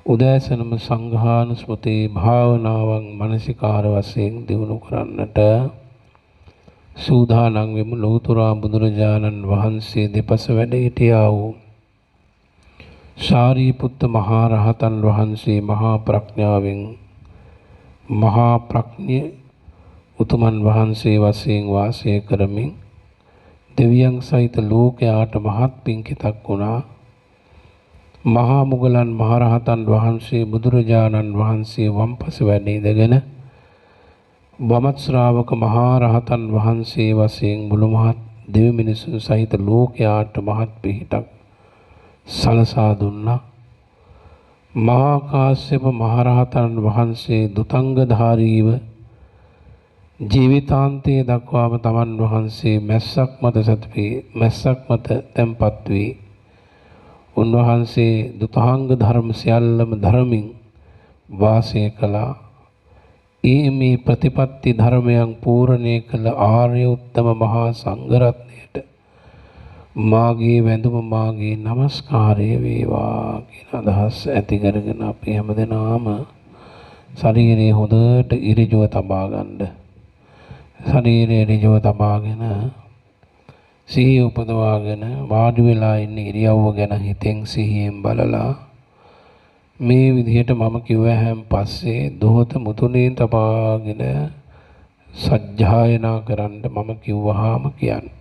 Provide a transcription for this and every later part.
උදෑසනම සංඝානුස්මති භාවනාවන් මනසිකාර වශයෙන් දියුණු කරන්නට සූදානම් වෙමු. ලෞතර බුදුරජාණන් වහන්සේ දෙපස වැඩ සිටියා වූ සාරිපුත්ත මහා රහතන් වහන්සේ මහා ප්‍රඥාවෙන් මහා ප්‍රඥ උතුමන් වහන්සේ වශයෙන් වාසය කරමින් දෙවියන් සහිත ලෝකයාට මහත් පිංකිතක් වුණා. මහා මුගලන් මහරහතන් වහන්සේ බුදුරජාණන් වහන්සේ වම්පස වැඩ ඉඳගෙන වමත් ශ්‍රාවක මහා රහතන් වහන්සේ වශයෙන් මුළු මහත් දෙවි මිනිසුන් සහිත ලෝකයාට මහත් පිහිටක් සලසා දුන්නා. මහා කාශ්‍යප මහරහතන් වහන්සේ දුතංගධාරීව ජීවිතාන්තයේ දක්වාම තමන් වහන්සේ මැස්සක් මත තැන්පත් වී උන්වහන්සේ දුතාංග ධර්ම සියල්ලම ධර්මින් වාසය කළා. මේ ප්‍රතිපත්ති ධර්මයන් පූර්ණය කළ ආර්ය උත්තම මහා සංඝරත්නයට මාගේ වැඳුම මාගේ নমස්කාරය වේවා කියන අදහස් ඇති කරගෙන අපි හැමදෙනාම ශරීරයේ හොඳට ඉරිජුව තබා ගන්න. ශරීරයේ ඉරිජුව තබාගෙන සිහිය උපදවාගෙන වාඩි වෙලා ඉන්න ඉරියව්ව ගැන හිතෙන් සිහියෙන් බලලා මේ විදිහට මම කිව්වහම පස්සේ දොහත මුතුනේ තබාගෙන සජ්ජායනා කරන්න මම කිව්වහම කියන්නේ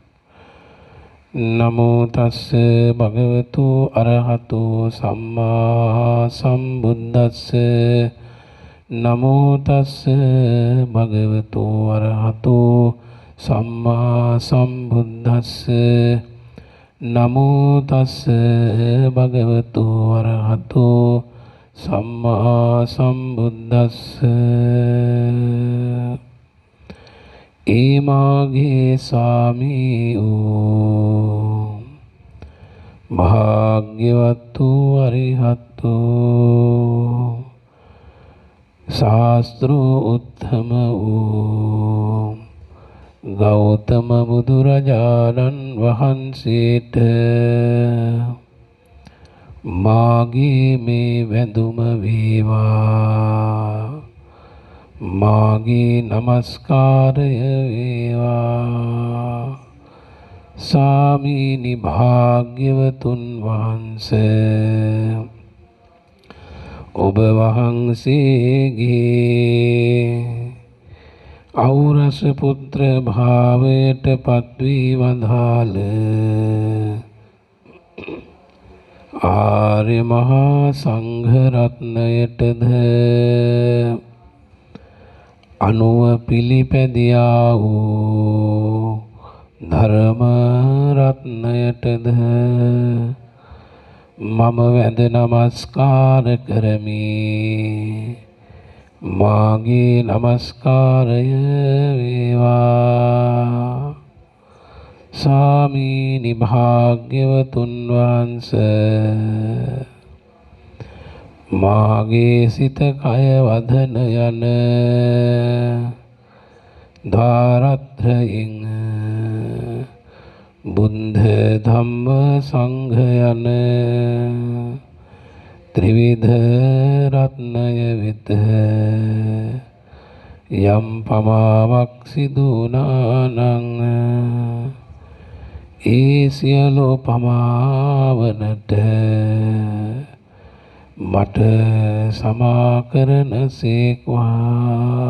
නමෝ තස්ස භගවතු අරහතු සම්මා සම්බුද්දස්ස නමෝ තස්ස භගවතු අරහතු සම්මා සම්බුද්දස්ස නමෝ තස්ස භගවතු අරහතු සම්මා සම්බුද්දස්ස ඒමාගේ සාමීෝ භාග්‍යවතු අරිහත්තු ශාස්ත්‍රෝ උත්තම වූ ගෞතම බුදුරජාණන් වහන්සේට මාගේ මේ වැඳුම වේවා මාගේ নমස්කාරය වේවා. සාමීනි භාග්‍යවතුන් වහන්සේ ඔබ වහන්සේගේ ඖරස පුත්‍ර භාවයට පත්වී වදාළ ආර්ය මහා සංඝ රත්නයටද අනුව පිළිපැදියා වූ ධර්ම රත්නයටද මම වැඳ නමස්කාර කරමි. මාගේ නමස්කාරය වේවා. සාමීනි භාග්‍යවතුන් වහන්සේ මාගේ සිත කය වදන යන ධාරත්‍රයෙන් බුද්ධ ධම්ම සංඝ යන ත්‍රිවිධ රත්නය වෙත යම් පමාවක් සිදු වුණානම් ඒ සියලු පමාවනට මට සමා කරන සේක්වා.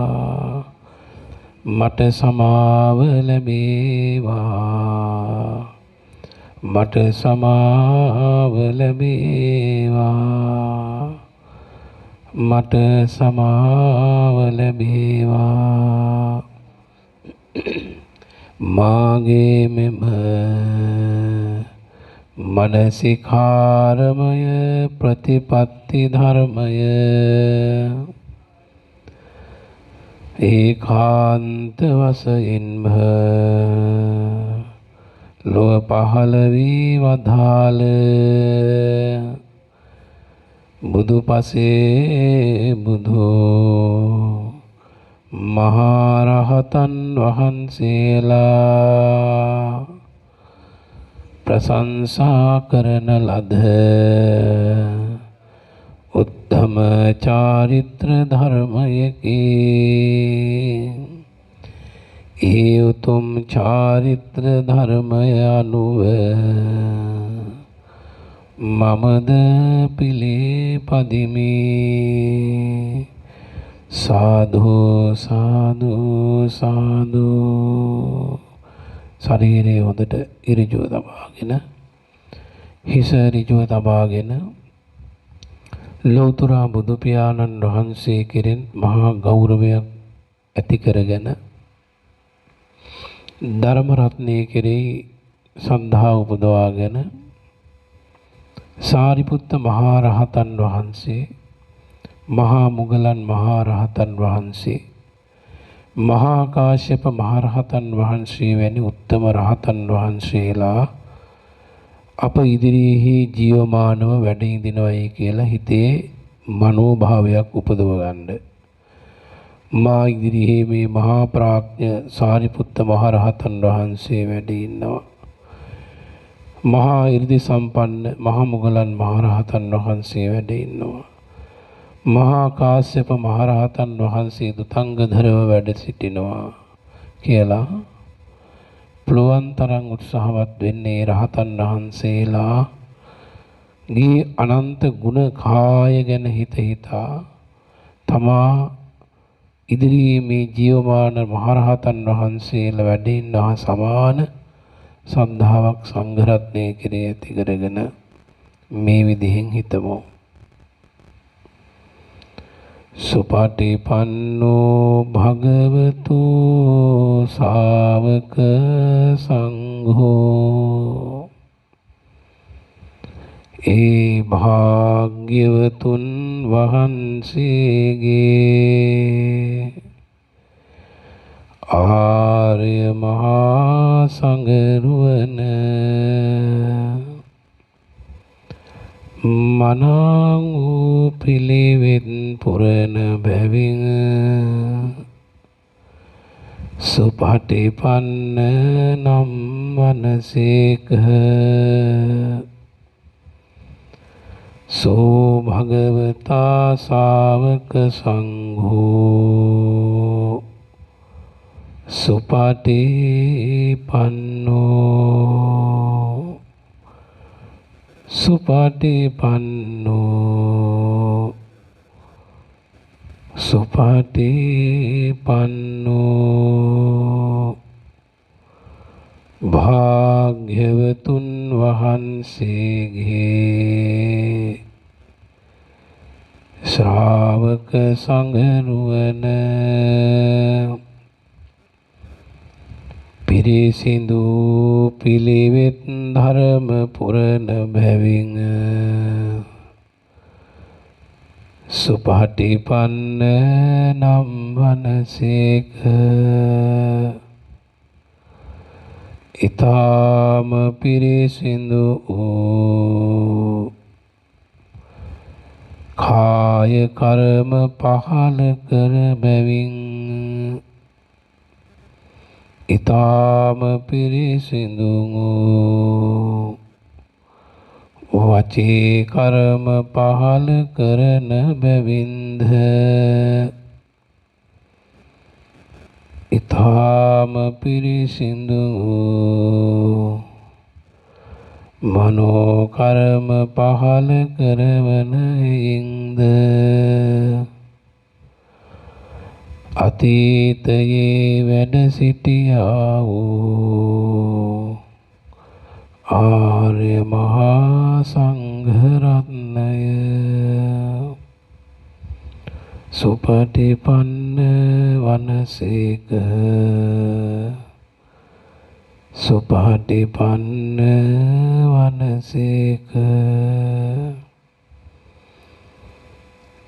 මට සමාව ලැබේවා. මට සමාව ලැබේවා. මට සමාව ලැබේවා. මාගේ මෙම මනසිකාරමය ප්‍රතිපත්ති ධර්මය ඒකාන්ත වශයෙන්ම ලොව පහළ වී වදාළ බුදු පසේ බුදු මහරහතන් වහන්සේලා ප්‍රශංසා කරන ලද උත්තම චාරිත්‍ර ධර්මයකි. ඒ උතුම් චාරිත්‍ර ධර්මය අනුව මමද පිළිපදිමි. සාදු සාදු සාදු. ශරීරයේ හොඳට ඍජුව තබාගෙන, හිස ඍජුව තබාගෙන ලෞතර බුදු පියාණන් වහන්සේ කෙරෙන් මහා ගෞරවයක් ඇති කරගෙන ධර්ම රත්නයේ කෙරෙහි ශ්‍රද්ධාව උපදවාගෙන සාරිපුත්ත මහා රහතන් වහන්සේ, මහා මුගලන් මහා රහතන් වහන්සේ, මහා කාශ්‍යප මහා රහතන් වහන්සේ වැනි උත්තම රහතන් වහන්සේලා අප ඉදිරියේ ජීවමානව වැඩ ඉඳිනවයි කියලා හිතේ මනෝභාවයක් උපදව ගන්න. මා ඉදිරියේ මේ මහා ප්‍රඥ සාරිපුත්ත මහා රහතන් වහන්සේ වැඩ ඉන්නවා. මහා 이르දි සම්පන්න මහා මුගලන් මහා රහතන් වහන්සේ වැඩ ඉන්නවා. මහා කාශ්‍යප මහා රහතන් වහන්සේ දුතංගධරව වැඩ සිටිනවා කියලා පුළුවන් තරම් උත්සාහවත් වෙන්නේ රහතන් වහන්සේලාගේ අනන්ත ගුණ කාය ගැන හිතා තමා ඉදිරියේ මේ ජීවමාන මහරහතන් වහන්සේලා වැඩ ඉන්නා සමාන ශ්‍රද්ධාවක් සංඝ රත්නයේ කෙරෙහි ඇති කරගෙන මේ විදිහෙන් හිතමු. සුපටිපන්නෝ භගවතු ශාවක සංඝෝ. ඒ භාග්‍යවතුන් වහන්සේගේ ආර්ය මහා සංඝරුවන මනං වූ පිළිවෙත් පුරන බැවින් සුපටිපන්න නම් වනසේක. සෝ භගවතා ශාවක සංඝෝ සුපටිපන්නෝ සුපටිපන්නෝ සුපටිපන්නෝ. භාග්‍යවතුන් වහන්සේගේ ශ්‍රාවක සංඝරුවන පිරිසිදු පිළිවෙත් ධර්ම පුරන බැවින් සුපටිපන්න නම් වනසේක. ඊ타ම පිරිසිදු වූ කාය කර්ම පහල කර බැවින් ඊ타ම පිරිසිදු වූ වචී කර්ම පහල කරන බැවින්ද ඊ타ම පිරිසිදු වූ මනෝ කර්ම පහල කරවන හිඳ අතීතයේ වැඩ සිටියා වූ ආර්ය මහා සංඝ රත්නය සුපටිපන්න වනසේක. සුපටිපන්න වනසේක.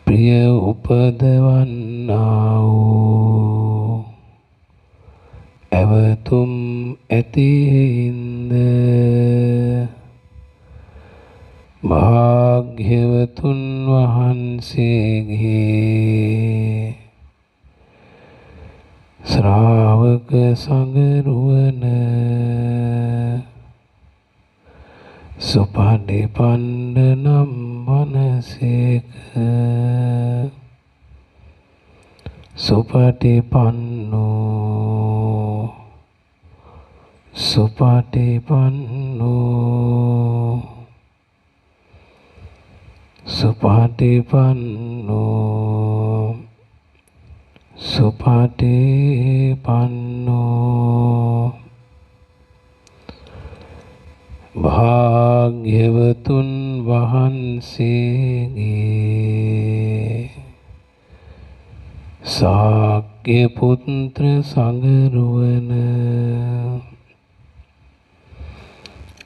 ප්‍රිය උපදවන්නා වූ ඇවතුම් ඇතිහින්ද භාග්‍යවතුන් වහන්සේගේ ශ්‍රාවක සංඝරුවන සුපටිපන්න නම් වනසේක. සුපටිපන්නෝ සුපටිපන්නෝ සුපටිපන්නෝ සුපටිපන්නෝ භාග්‍යවතුන් වහන්සේගේ ශාක්‍ය පුත්‍ර සඟරුවන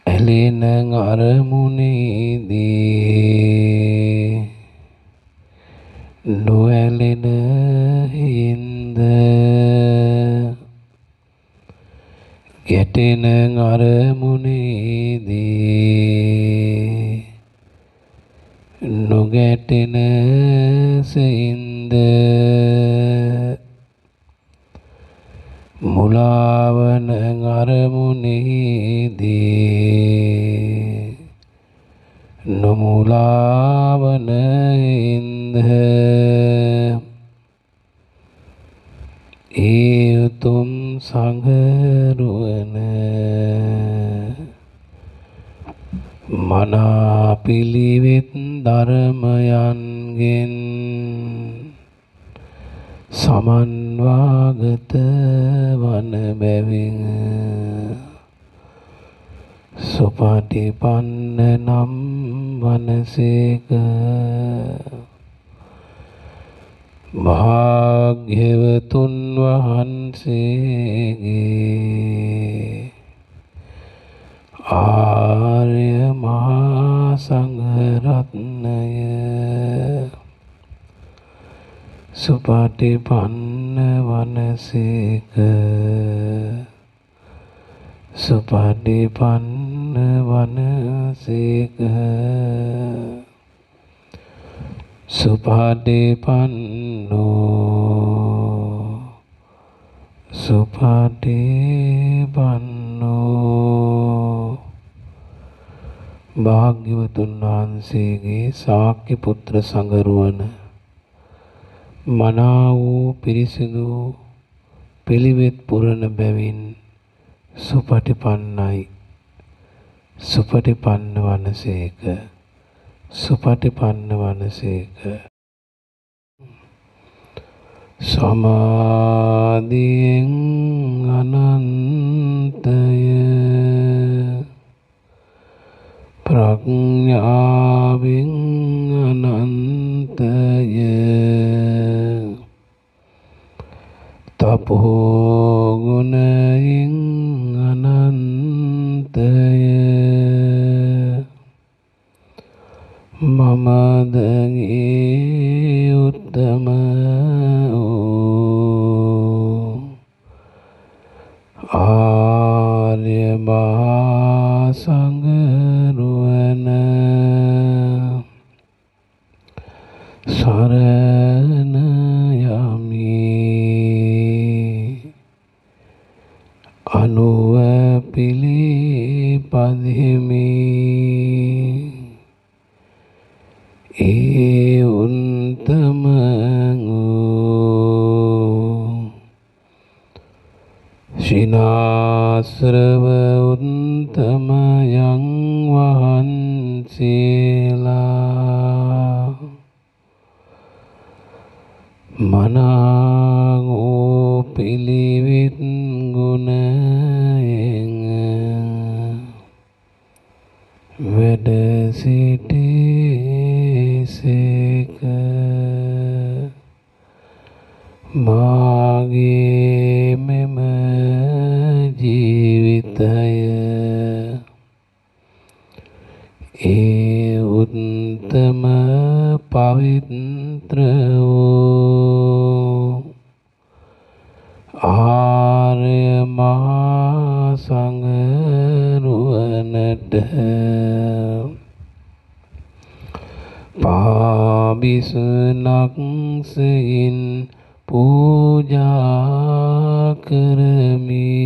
ඇලෙන අරමුණේදී නොඇලෙන හින්ද ගැටෙන අරමුණේදී නොගැටෙන සෙයින්ද මුලාවන අරමුණේදී නොමුලාවන හින්ද ඒ උතුම් සඟරුවන මනා පිළිවෙත් ධර්මයන්ගෙන් සමන්වාගත වන බැවින් සුපටිපන්න නම් වනසේක. භාග්‍යවතුන් වහන්සේගේ ආර්ය මහා සංඝරත්නය සුපටිපන්න වනසේක. සුපටිපන්න වනසේක. සුපටිපන්නෝ සුපටිපන්නෝ භාග්‍යවතුන් වහන්සේගේ ශාක්‍ය පුත්‍ර සඟරුවන මනා වූ පිරිසිදු පිළිවෙත් පුරන බැවින් සුපටිපන්නයි. සුපටිපන්න වනසේක. සුපටිපන්න වනසේක. සමාධියෙන් අනන්තය ප්‍රඥාවෙන් අනන්තය තපෝ ගුණයෙන් අනන්තය මමදගේ උත්තම ආර්ය මහා සංඝරුවන සරණ යමි. අනුව පිළිපදිමි. ඒ උත්තම ශිනාශ්‍රව උත්තමයන් වහන්සේලා මනාගෝ පිළිවෙත් ගුණයෙන් වැඩ සිටීසේක. මාගේ මෙම ජීවිතය ඒ උත්තම පවිත්‍ර වූ ආර්ය මහා සංඝරුවනට පාබිසුනක් සෙයින් පූජා කරමි.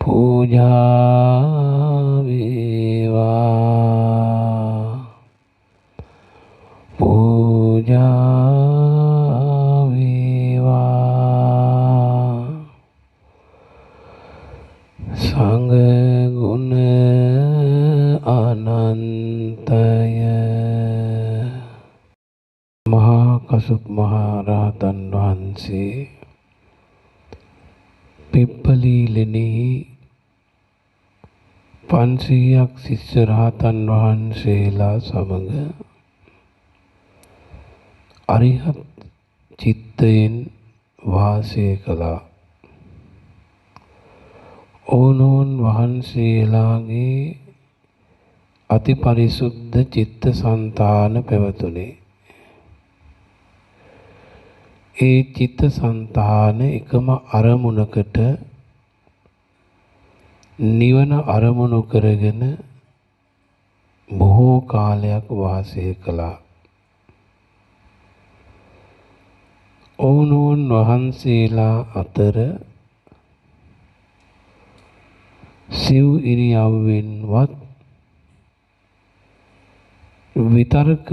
පූජා වේවා. පූජා වේවා සංඝ ගුණ අනන්තය මහා කසුප් මහ රහතන් වහන්සේ පිප්පලීලෙනෙහි 500ක් ශිෂ්‍ය රහතන් වහන්සේලා සමග අරිහත් චිත්තයෙන් වාසය කළා. ඕනෝන් වහන්සේලාගේ අති පරිසුද්ධ චිත්ත සංතාන පැවතුනේ. ඒ චිත්ත සංතාන එකම අරමුණකට නිවන අරමුණු කරගෙන බොහෝ කාලයක් වාසය කළා. ඕනෝන් වහන්සේලා අතර සිව් ඉරියව්වෙන්වත් විතර්ක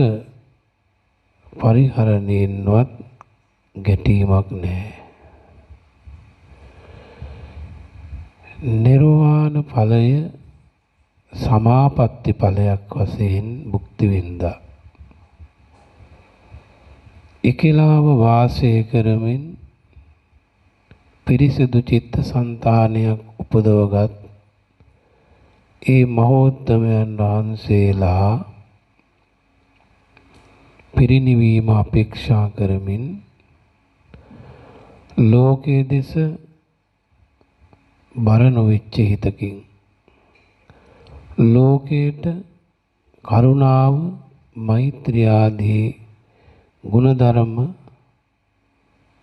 පරිහරණයෙන්වත් ගැටීමක් නැහැ. නිර්වාණ ඵලය සමාපatti ඵලයක් වශයෙන් භුක්ති විඳා. එකලාව වාසය කරමින් පිරිසිදු චිත්ත සංතානයක් උපදවගත් ඒ මහෝත්තමයන් වහන්සේලා පිරිනිවීම අපේක්ෂා කරමින් ලෝකයේ දෙස බර නොවෙච්ච හිතකින් ලෝකයට කරුණාව මෛත්‍රිය ආදී ගුණධර්ම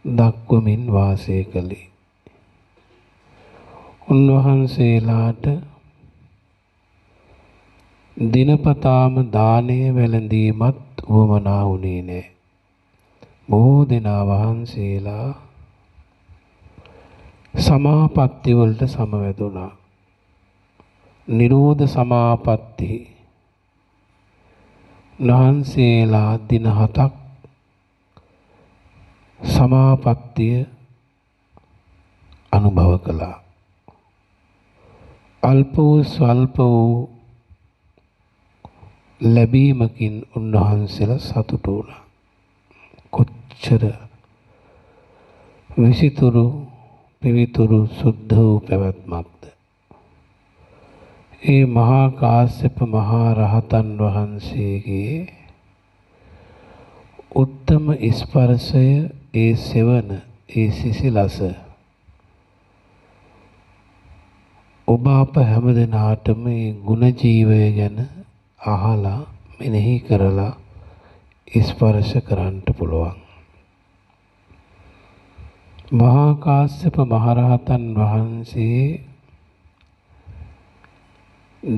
දක්වමින් වාසය කළේ. උන්වහන්සේලාට දිනපතාම දානය වැළඳීමත් වුවමනා වුණේ නැහැ. බොහෝ දෙනා වහන්සේලා සමාපatti වලට සමවැදුණා. නිරෝධ සමාපatti වහන්සේලා දින 7ක් සමාපත්තිය අනුභව කළා. අල්ප වූ ස්වල්ප වූ ලැබීමකින් උන්වහන්සේලා සතුටු වුණා. කොච්චර විසිතුරු පිවිතුරු සුද්ධ වූ පැවැත්මක්ද. ඒ මහා කාශ්‍යප මහා රහතන් වහන්සේගේ උත්තම ස්පර්ශය, ඒ සෙවන, ඒ සිසිලස ඔබ අප හැම දිනාටම මේ ගුණ ජීවය ගැන අහලා මෙනෙහි කරලා ස්පර්ශ කරන්න පුළුවන්. මහා කාශ්‍යප මහරහතන් වහන්සේ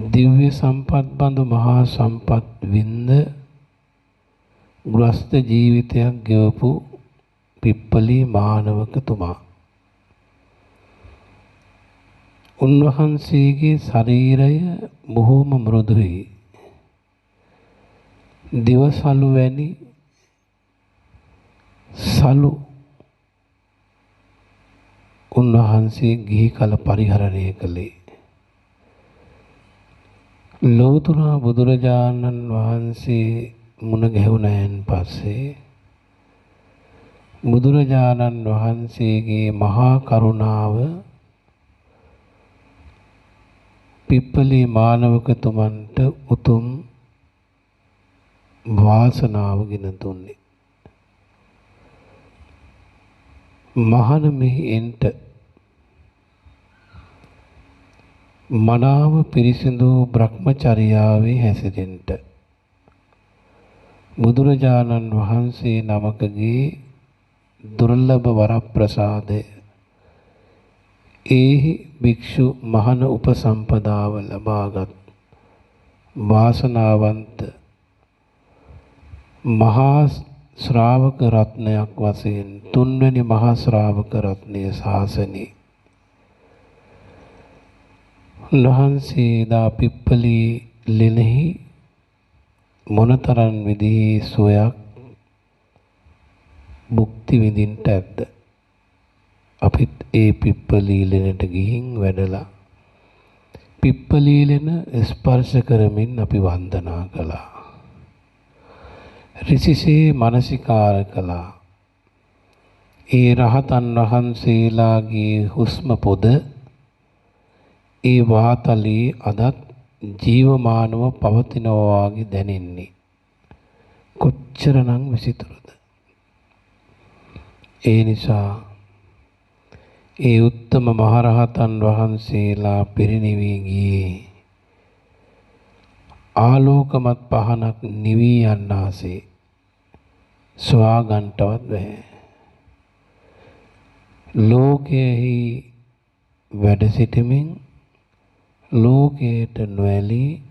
දිව්‍ය සම්පත් බඳු මහා සම්පත් වින්ද ගෘහස්ත ජීවිතයක් ගෙවපු පිප්පලී මානවකතුමා. උන්වහන්සේගේ ශරීරය බොහෝම මෘදුයි. දිවසලු වැනි සලු උන්වහන්සේ ගිහි කල පරිහරණය කළේ. ලෞතර බුදුරජාණන් වහන්සේ මුණ ගැහුණයන් පස්සේ බුදුරජාණන් වහන්සේගේ මහා කරුණාව පිප්පලී මානවකතුමන්ට උතුම් වාසනාව ගෙන දුන්නේ. මහණ මෙහි එන්ට මනාව පිරිසිදු බ්‍රහ්මචර්යාවේ හැසිරෙන්ට බුදුරජාණන් වහන්සේ නමකගේ දුර්ලභ වරප්‍රසාදය ඒහි භික්ෂු මහණ උපසම්පදාව ලබාගත් වාසනාවන්ත මහා ශ්‍රාවක රත්නයක් වශයෙන් තුන්වෙනි මහා ශ්‍රාවක රත්නයේ ශාසනී උන්වහන්සේ දා පිප්පලී ලෙනෙහි මොනතරම් විදිහේ සෝයක් භුක්ති විඳින්න ඇද්ද? අපිත් ඒ පිප්පලීලෙනට ගිහින් වැඩලා පිප්පලීලෙන ස්පර්ශ කරමින් අපි වන්දනා කළා. ඍෂිසේ මනසිකාර කළා. ඒ රහතන් වහන්සේලාගේ හුස්ම පොද ඒ වාතලී අදත් ජීවමානව පවතිනවා වගේ දැනෙන්නේ. කොච්චරනම් විසිතුරුද. ඒ නිසා ඒ උත්තම මහරහතන් වහන්සේලා පිරිනිවී ගියේ ආලෝකමත් පහනක් නිවී යන්නාසේ ස්වාගන්ටවත් බෑ. ලෝකයෙහි වැඩ සිටමින් ලෝකයට නොඇලී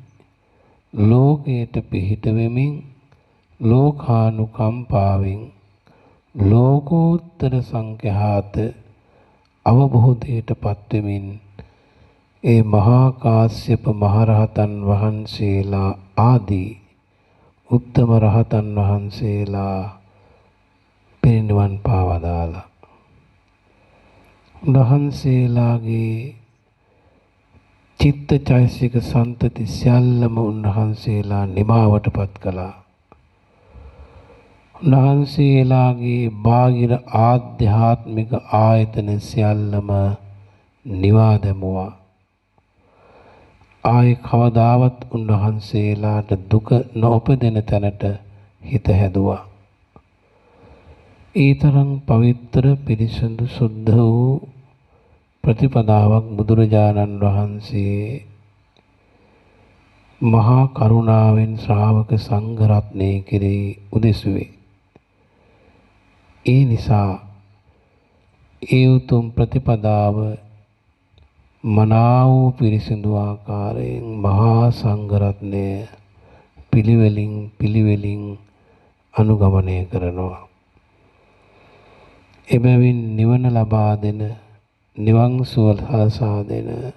ලෝකයට පිහිට වෙමින් ලෝකානුකම්පාවෙන් ලෝකෝත්තර සංඛ්‍යාත අවබෝධයට පත්වෙමින් ඒ මහා කාශ්‍යප මහරහතන් වහන්සේලා ආදී උත්තම රහතන් වහන්සේලා පිරිනිවන් පාවදාලා. උන්වහන්සේලාගේ චිත්ත චෛතසික සන්තති සියල්ලම උන්වහන්සේලා නිමාවටපත් කළා. උන්වහන්සේලාගේ බාහිර ආධ්‍යාත්මික ආයතන සියල්ලම නිවා දැමුවා. ආයේ කවදාවත් උන්වහන්සේලාට දුක නොඋපදින තැනට හිත හැදුවා. ඊතරම් පවිත්‍ර පිරිසුදු සුද්ධ වූ ප්‍රතිපදාවක් බුදුරජාණන් වහන්සේ මහා කරුණාවෙන් ශ්‍රාවක සංඝ රත්නයේ කෙරෙහි උදෙසුවේ. ඒ නිසා ඒ උතුම් ප්‍රතිපදාව මනාව පිරිසිදු ආකාරයෙන් මහා සංඝ රත්නය පිළිවෙලින් අනුගමනය කරනවා. එබැවින් නිවන ලබා දෙන නිවන් සුව සලසා දෙන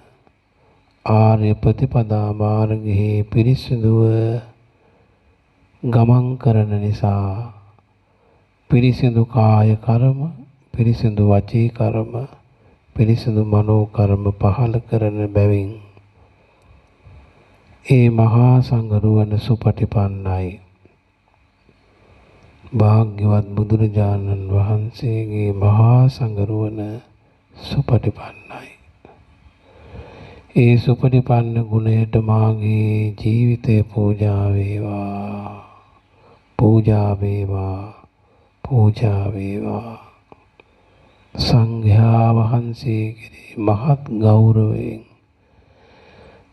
ආර්ය ප්‍රතිපදා මාර්ගයේ පිරිසිදුව ගමන් කරන නිසා පිරිසිදු කාය කර්ම, පිරිසිදු වචී කර්ම, පිරිසිදු මනෝ කර්ම පහළ කරන බැවින් ඒ මහා සංඝරුවන සුපටිපන්නයි. භාග්‍යවත් බුදුරජාණන් වහන්සේගේ මහා සංඝරුවන සුපටිපන්නයි. ඒ සුපටිපන්න ගුණයට මාගේ ජීවිතේ පූජා වේවා, පූජා වේවා, පූජා වේවා. සංඝයා වහන්සේ කෙරෙහි මහත් ගෞරවයෙන්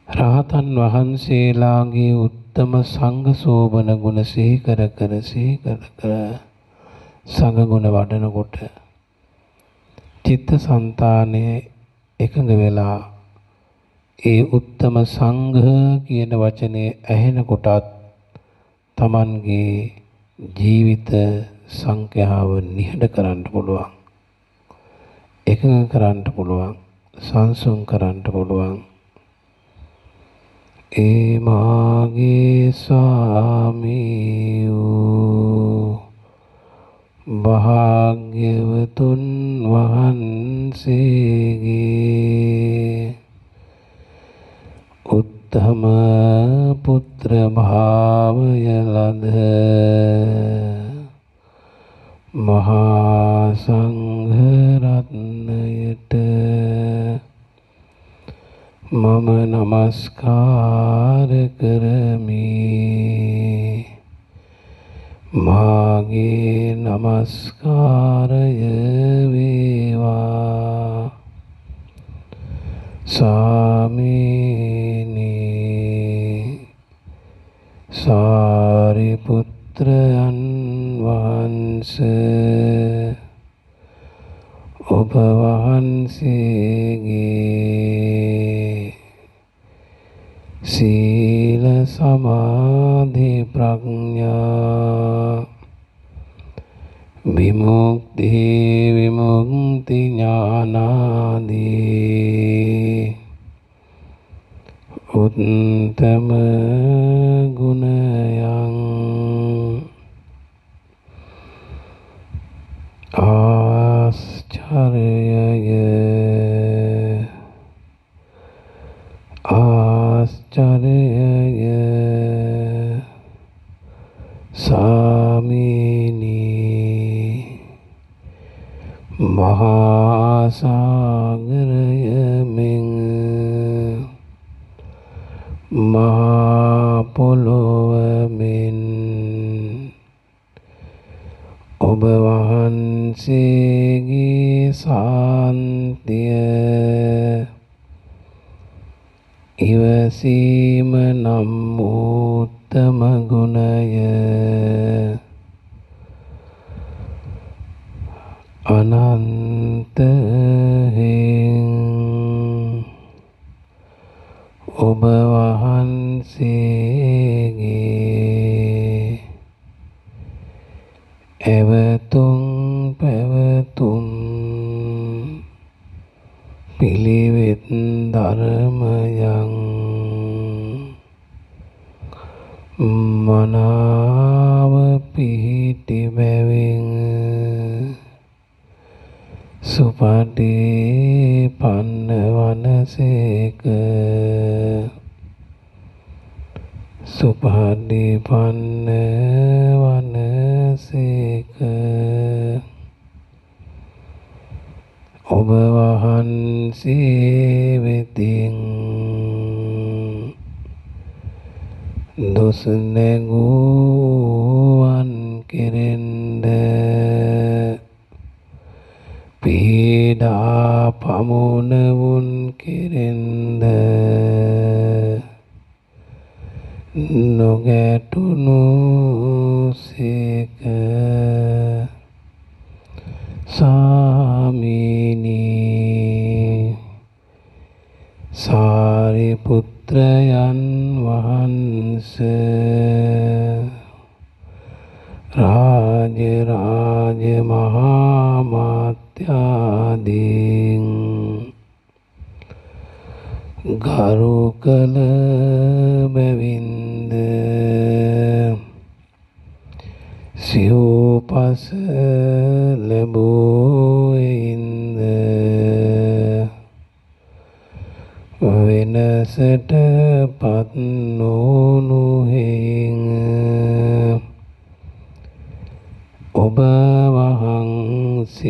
රහතන් වහන්සේලාගේ උත්තම සංඝ සෝබන ගුණ සිහි කර කර සංඝ ගුණ වඩනකොට චිත්තසංතානයේ එකඟ වෙලා ඒ උත්තම සංඝ කියන වචනේ ඇහෙනකොටත් Tamanගේ ජීවිත සංඛ්‍යාව නිහඬ කරන්න පුළුවන්, එකඟ කරන්න පුළුවන්, සංසුන් කරන්න පුළුවන්. ඒ මාගේ ස්වාමී වූ භාග්‍යවතුන් වහන්සේගේ උත්තම පුත්‍ර භාවය ලද මහා සංඝ රත්නයට මම නමස්කාර කරමි. මාගේ නමස්කාරය වේවා. ස්වාමීනි, සාරිපුත්‍රයන් වහන්සේ ඔබ වහන්සේගේ සීල සමාධි ප්‍රඥා විමුක්ති ඥානාදී උත්තම ගුණයන් සාමීනි මහා සාගරය මෙන් මහා පොළොව මෙන් ඔබ වහන්සේගේ සාන්තිය ඉවසීම නම් උත්තම ගුණය අනන්ත හේන් ඔබ වහන්සේගේ එවතුම් පැවතුම් පිළිවෙත් ධර්මයන් මනාව පිහිටි බැවින් සුපටිපන්න වනසේක සුපටිපන්න වනසේක ඔබ වහන්සේ වෙතින් දොස් නැගූවන් කෙරෙන්ද පීඩා පමුණවුන් කෙරෙන්ද නොගැටුණු සේක සාමීනි සාරිපුත්‍රයන් වහන්සේ රාජ මහා මාත්‍යාදීන් ගරු කළ බැවින්ද සිව්පස ලැබුවෙයින්ද වෙනසට පත් නොවුණු හේයින් ඔබ වහන්සේගේ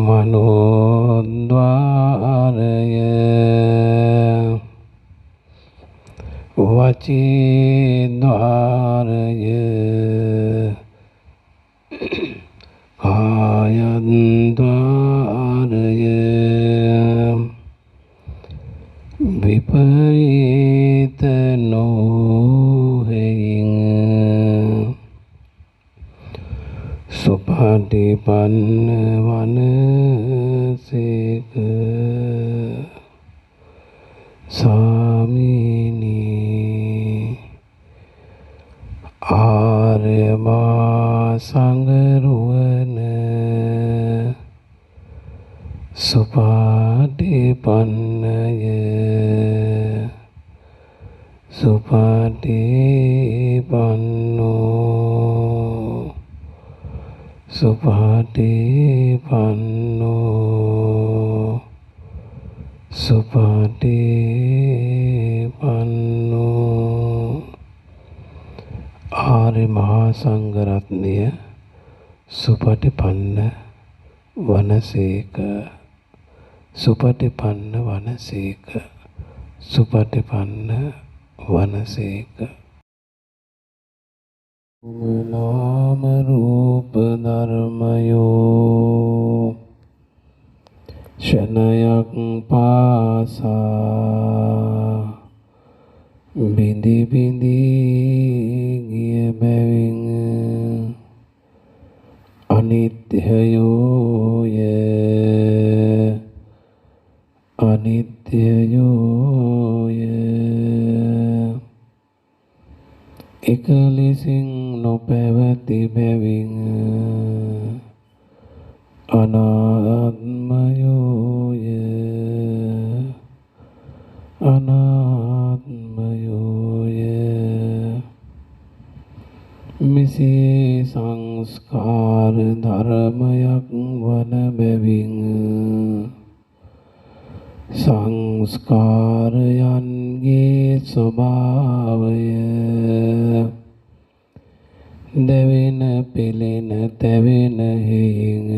මනෝද්වාරය වචීද්වාරය කායද්වාරය විපරීත නොහෙයින් සුපටිපන්න වනසේක සාමීනි ආර්යමා සංගරුවන සුපටිපන්නය සුපටිපන්නෝ සුපටිපන්නෝ සුපටිපන්නෝ ආර්ය මහා සංඝරත්නය සුපටිපන්න වනසේක සුපටිපන්න වනසේක සුපටිපන්න වනසේක නාම රූප ධර්මයෝ ශනයක් පාසා බිඳි බිඳි ගිය බැවින් අනිත්‍යයෝය අනිත්‍යයෝය එක ලෙසින් නොපැවති බැවින් අනාත්මයෝය අනාත්මයෝය මෙසේ සංස්කාර ධර්මයක් වන බැවින් සංස්කාරයන්ගේ ස්වභාවය දැවෙන පෙළෙන තැවෙන හේන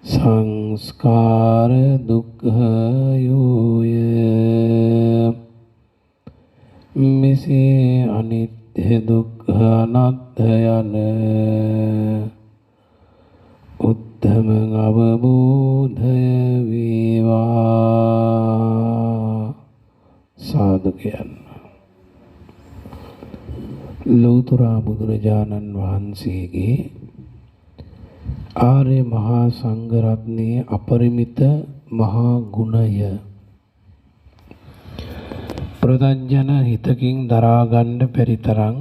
සංස්කාර දුක්ඛයෝය මෙසේ අනිත්‍ය දුක්ඛ අනාත්ම යන උත්තම අවබෝධය වේවා සාදු කියන්න. ලෞතර බුදුරජාණන් වහන්සේගේ ආර්ය මහා සංඝ රත්නයේ අපරිමිත මහා ගුණය ප්‍රදඥ හිතකින් දරා ගන්න බැරි තරම්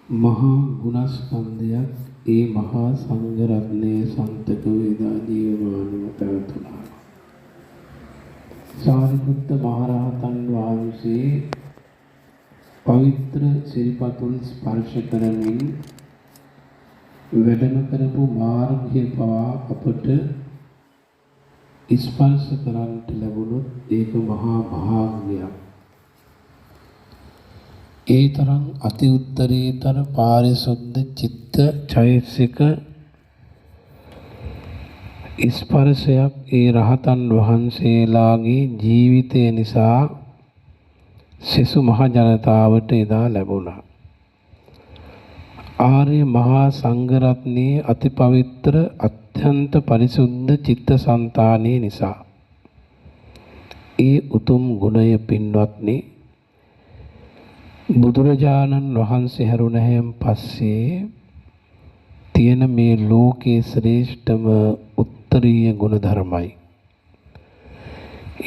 මහා ගුණස්කන්ධයක් ඒ මහා සංඝ රත්නයේ සන්තක වේදා ජීවමානව පැවතුණා. සාරිපුත්ත මහරහතන් වහන්සේ පවිත්‍ර සිරිපතුල් ස්පර්ශ කරමින් වැඩම කරපු මාර්ගය පවා අපට ස්පර්ශ කරන්නට ලැබුණොත් ඒක මහා භාග්‍යයක්. ඒ තරම් අති උත්තරීතර පාරිශුද්ධ චිත්ත චෛතසික ස්පර්ශයක් ඒ රහතන් වහන්සේලාගේ ජීවිතය නිසා සෙසු මහ ජනතාවට එදා ලැබුණා. ආර්ය මහා සංඝ රත්නයේ අති පවිත්‍ර අත්‍යන්ත පරිසුද්ධ චිත්තසංතානය නිසා ඒ උතුම් ගුණය පින්වත්නි බුදුරජාණන් වහන්සේ හැරුණහෙන් පස්සේ තියෙන මේ ලෝකේ ශ්‍රේෂ්ඨම උත්තරීය ගුණ ධර්මයි.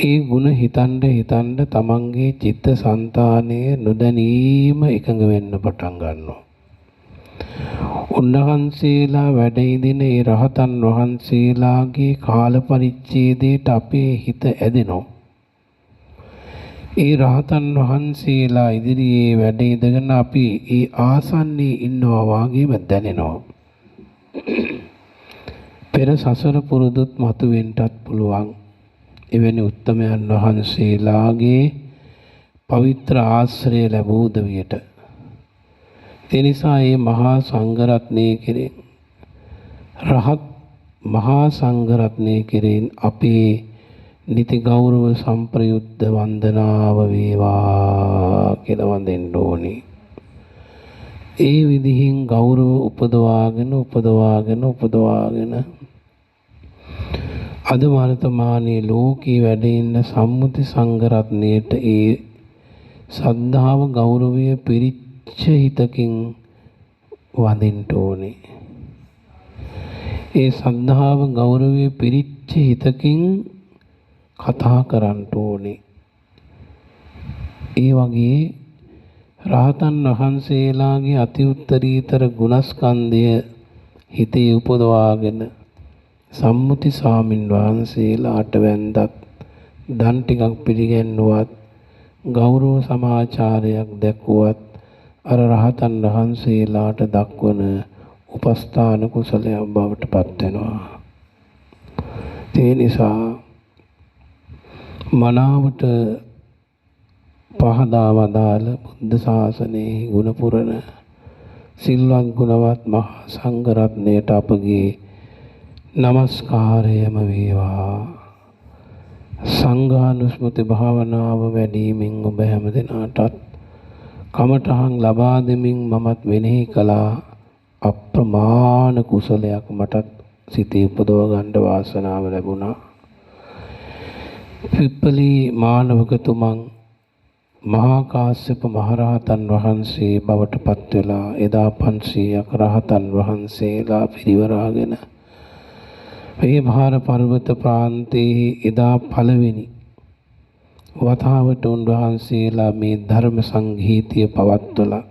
ඒ ගුණ හිතන්න තමන්ගේ චිත්තසංතානය නොදැනීම එකඟ වෙන්න පටන් ගන්නවා. උන්වහන්සේලා වැඩ ඉදින ඒ රහතන් වහන්සේලාගේ කාල පරිච්ඡේදයට අපේ හිත ඇදෙනවා. ඒ රහතන් වහන්සේලා ඉදිරියේ වැඩ ඉඳගෙන අපි ඒ ආසන්නයේ ඉන්නවා වගේම දැනෙනවා. පෙර සසර පුරුදුත් මතුවෙන්නත් පුළුවන්. එවැනි උත්තමයන් වහන්සේලාගේ පවිත්‍ර ආශ්‍රය ලැබූ දවියට ඒ නිසා මේ මහා සංඝ රත්නයේ කෙරෙන් රහත් මහා සංඝ රත්නයේ කෙරෙන් අපේ නිති ගෞරව සම්ප්‍රයුක්ත වන්දනාව වේවා කියලා වඳින්න ඕනේ. ඒ විදිහින් ගෞරව උපදවාගෙන අද වර්තමානයේ ලෝකේ වැඩ ඉන්න සම්මුති සංඝ රත්නයේට ඒ සද්ධාව ගෞරවය පිරිච්ච හිතකින් වඳින්න ඕනේ. ඒ සද්ධාව ගෞරවය පිරිච්ච හිතකින් කතා කරන්න ඕනේ. ඒ වගේ රහතන් වහන්සේලාගේ අති උත්තරීතර ගුණස්කන්ධය හිතේ උපදවාගෙන සම්මුති ස්වාමින් වහන්සේලාට වැඳත් දන් ටිකක් පිළිගැන්නුවත් ගෞරව සමාචාරයක් දැක්වුවත් අර රහතන් වහන්සේලාට දක්වන උපස්ථාන කුසලයක් බවට පත් වෙනවා. ඒ නිසා මනාවට පහදා වදාළ බුද්ධ ශාසනයේ ගුණ පුරණ සිල්වත් ගුණවත් මහා සංඝ රත්නයට අපගේ නමස්කාරයම වේවා. සංඝානුස්මෘති භාවනාව වැඩිමින් ඔබ හැම දිනාටත් කමඨහන් ලබා දෙමින් මමත් මෙනෙහි කළා අප්‍රමාණ කුසලයක් මටත් සිතේ උපදව ගන්න වාසනාව ලැබුණා. පිප්පලී මානවකතුමන් මහා කාශ්‍යප මහරහතන් වහන්සේ බවට පත් වෙලා එදා 500ක් රහතන් වහන්සේලා පිරිවරාගෙන මේ මහා පර්වත ප්‍රාන්තයේ එදා පළවෙනි වතාවට උන්වහන්සේලා මේ ධර්ම සංගීතය පවත්වලා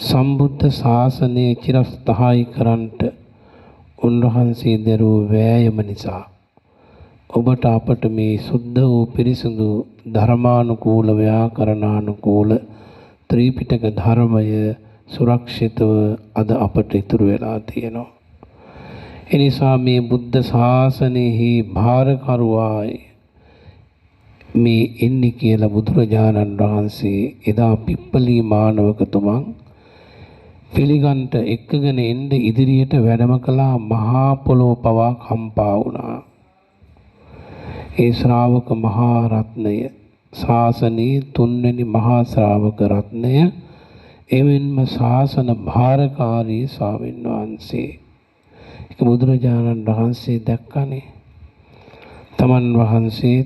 සම්බුද්ධ ශාසනය චිරස්ථායි කරන්ට උන්වහන්සේ දරූ වෑයම නිසා ඔබට අපට මේ සුද්ධ වූ පිරිසිදු ධර්මානුකූල ව්‍යාකරණානුකූල ත්‍රිපිටක ධර්මය සුරක්ෂිතව අද අපට ඉතුරු වෙලා තියෙනවා. එනිසා මේ බුද්ධ ශාසනයෙහි භාරකරුවායි මේ එන්නේ කියලා බුදුරජාණන් වහන්සේ එදා පිප්පලී මානවකතුමන් පිළිගන්ට එක්කගෙන එන්න ඉදිරියට වැඩම කළා. මහා පොළොව පවා කම්පා වුණා. ඒ ශ්‍රාවක මහා රත්නය ශාසනයේ තුන්වෙනි මහා ශ්‍රාවක රත්නය එමෙන්ම ශාසන භාරකාරී ස්වාමීන් වහන්සේ ඒක බුදුරජාණන් වහන්සේ දැක්කනේ. තමන් වහන්සේ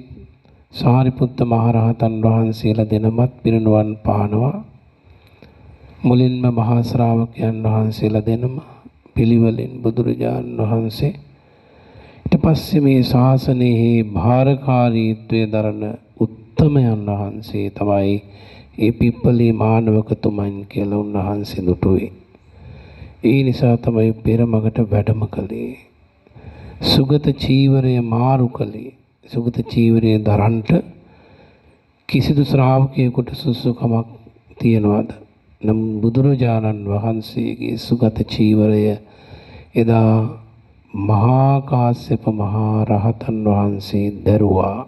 සාරිපුත්ත මහරහතන් වහන්සේලා දෙනමත් පිරිනුවන් පානවා. මුලින්ම මහා ශ්‍රාවකයන් වහන්සේලා දෙනම පිළිවෙලින් බුදුරජාණන් වහන්සේ ඊට පස්සේ මේ ශාසනයේ භාරකාරීත්වයේ දරන උත්තමයන් වහන්සේ තමයි ඒ පිප්පලී මානවකතුමන් කියලා උන්වහන්සේ දුටුවේ. ඒ නිසා තමයි පෙරමගට වැඩම කළේ. සුගත චීවරය මාරු කළේ. සුගත චීවරය දරන්ට කිසිදු ශ්‍රාවකයෙකුට සුසුකමක් තියනවාද? නම් බුදුරජාණන් වහන්සේගේ සුගත චීවරය එදා මහා කාශ්‍යප මහා රහතන් වහන්සේ දරුවා.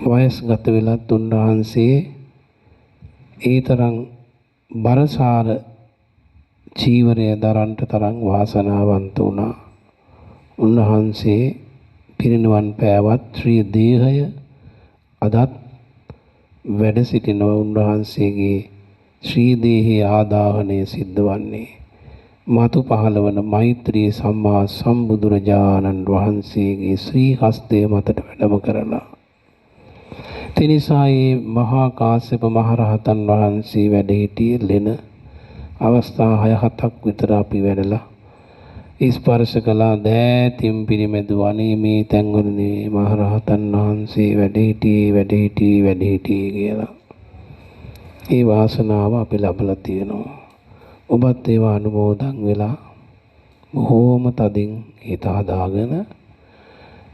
වයස්ගත වෙලත් උන්වහන්සේ ඒ තරම් බරසාර චීවරය දරන්ට තරම් වාසනාවන්ත වුණා. උන්වහන්සේ පිරිනුවන් පෑවත් ශ්‍රී දේහය අදත් වැඩ සිටිනව. උන්වහන්සේගේ ශ්‍රී දේහයේ ආදාහනය සිද්ධ වන්නේ මතු පහළවන මෛත්‍රී සම්මා සම්බුදුරජාණන් වහන්සේගේ ශ්‍රී හස්තය මතට වැඩම කරලා. තෙනිසා මේ මහා කාශ්‍යප මහරහතන් වහන්සේ වැඩ සිටියේ ලෙන අවස්ථා 6-7ක් විතර අපි වැඩලා ස්පර්ශ කළා. දෑතින් පිරිමැදු අනේ මේ තැන්වලනේ මහරහතන් වහන්සේ වැඩ සිටියේ කියලා. ඒ වාසනාව අපි ලබලා තියෙනවා. ඔබත් ඒවා අනුමෝදන් වෙලා බොහෝම තදින් හිත හදාගෙන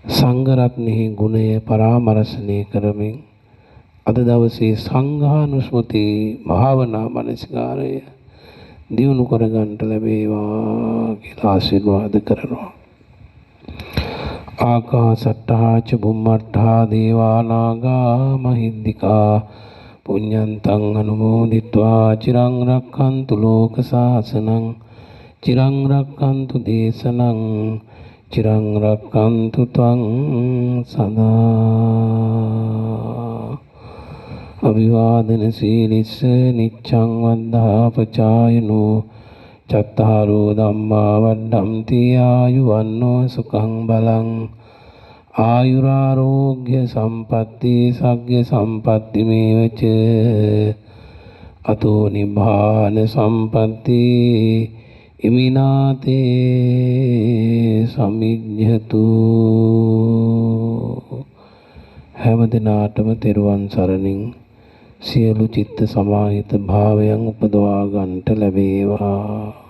සංඝ රත්නෙහි ගුණය පරාමර්ශනය කරමින් අද දවසේ සංඝානුස්මති භාවනා මනසිකාරය දියුණු කරගන්නට ලැබේවා කියලා ආශිර්වාද කරනවා. ආකාසට්ටා ච බුම්මට්ටා දේවා නාග මහිද්దికා පුඤ්ඤන්තං අනුමෝදිत्वा චිරං රක්ඛන්තු ලෝක සාසනං චිරං රක්ඛන්තු දේශනං චිරං රක්ඛන්තු ත්වං සදා. අභිවාදන සීලිස්ස නිච්ඡං වද්ධාපචායනෝ චත්තාරෝ ධම්මා වඩ්ඩම්ති ආයුවන්නෝ සුඛං බලං ආයුරාෝග්‍ය සම්පatti සග්ග සම්පatti මේවච අතෝ නිබ්බාන සම්පatti ඉමිනාතේ සමිජ්ජතු. හැම දිනාටම තෙරුවන් සරණින් සියලු චිත්ත සමාහිත භාවයන් උපදවා ගන්නට ලැබේවා.